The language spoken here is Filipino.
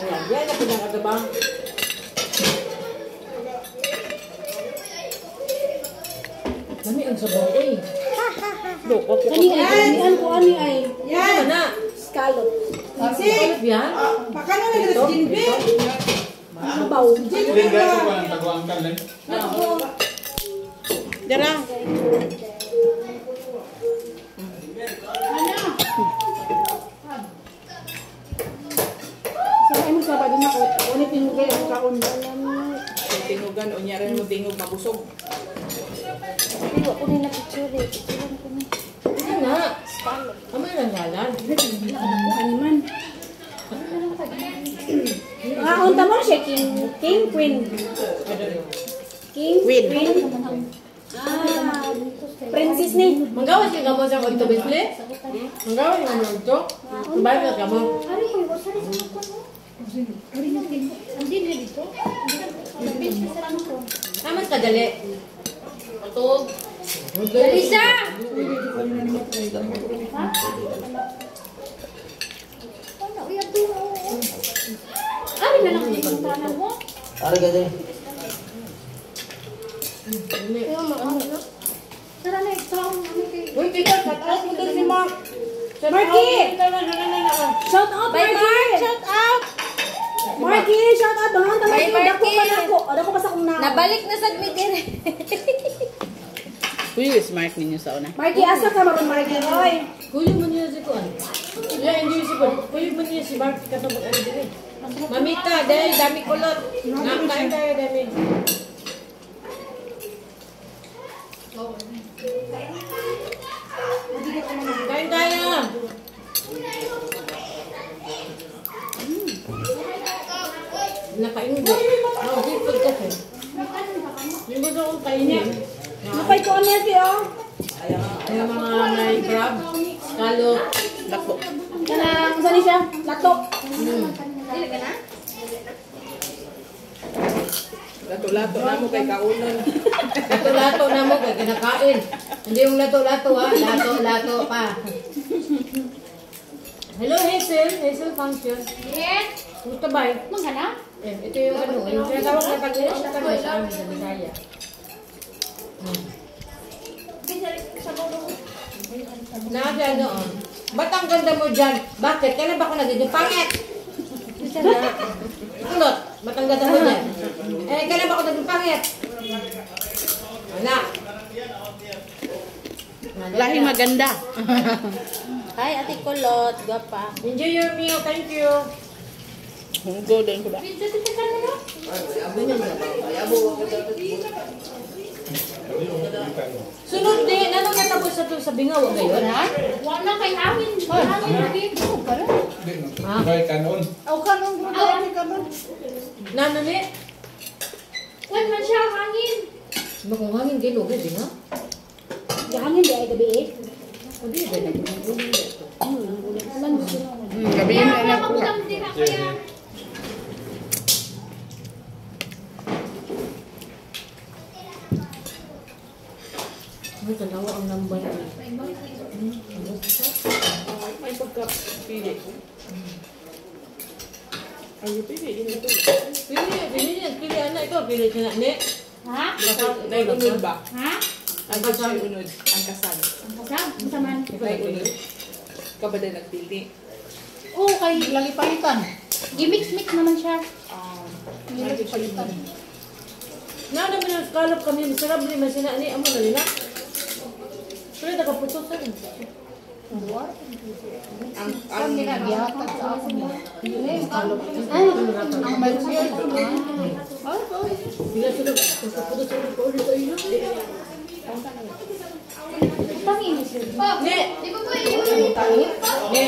Ayan, yan na pinakagabang. Dami ang sabaw ko eh. Loko ko. Kanian ko ani ay. Yan na. Scallop. Scallop yan? Baka na nagres ginbe. Mabaw. Dara. Sa mo sa badin ako. Oni tinugay ang kaon. Tinugan o niya rin mo tingog mabusog. Pero ako nila picture eh. Picture ko ni. Ano na? Kamay lang yalan. Animan. Ah, unta mo siya king queen. King Queen. Ah, princess ni. Manggawa siya gamot sa kong tubisli? Manggawa siya gamot ito? Sabay ka gamot. Ari ko iwas sa ko. Ari na din. Andi na dito. Andi na sa ko. Amas kadali. Patog. Lisa. Ari na lang yung tanan mo. Ara gade. Tara na ikaw ano kay. Uy, tika, shout mo doon si Mark. Marky! Shout out, Marky! Shout out! Marky, shout out! Bangan tayo yung dako pa na ako. Dako pa sa kong na. Nabalik na sa admitir. Kuya smart ninyo sa una. Marky, asa ka maron Marky? Hoy! Kuya mo niya si Kuan. Yeah, hindi si Kuan. Kuya mo niya si Mark katapos ano din eh. Mamita, dahil dami kulot. Nakain tayo dami. Kain tayo. Nakaingo. Nakasipod kasi. Yung gusto kong kainin. Napay ko ano yan siya? Yung mga may crab, scallop, Lapo. Kanang, saan siya? Lato. Lato-lato na mo kay kaunon. lato-lato na mo kaya kinakain. Hindi yung lato-lato ha, lato-lato pa. Hello Hazel, Hazel function. Yes. Gusto ba eh? Manghana? Ito yung ano, yung tinatawag na pag-inis na kami sa amin sa Bisaya. Nasa ano, ba't ang ganda mo dyan? Bakit? Kailan ba ako nagiging pangit? Kulot, ba't ang ganda mo dyan? Eh, kailan ba ako naging pangit? Anak. Lahing maganda. Hi, Ate Kulot. Gwapa. Enjoy your meal, thank you. Hunggo din ko ba? Sunod din, anong natapos sa sa bingaw ngayon, ha? Wala kay hangin. Hangin na dito. Kay kanon. Aw kanon mo na kanon. Nano ni? Wan man siya hangin. Bakong hangin din, okay din, ha? Hangin di ay gabi eh. Hindi, ba naging Gabi yun na ako. May tanawa ang number. May pagka-pili. Ay, pili. Pili anak ito, pili siya na, ne? Ha? Nay, unod ba? Ha? Ang kasal unod. Ang kasal. Ang kasam? Ang saman? Nay, unod. Kabada nagpili. Oo, kay lagi palitan. Gimix-mix naman siya. Lagi palitan. Na naman ang scallop kami, masarap ni masina ni amo na nila. Pero nakaputos sa rin. Ang Giyatan sa ako niya. Ang malsiyal. Bila sila, nakaputos sa rin ko ulit tayo. Tangin siya. Ne! Di ba po yun? Ne!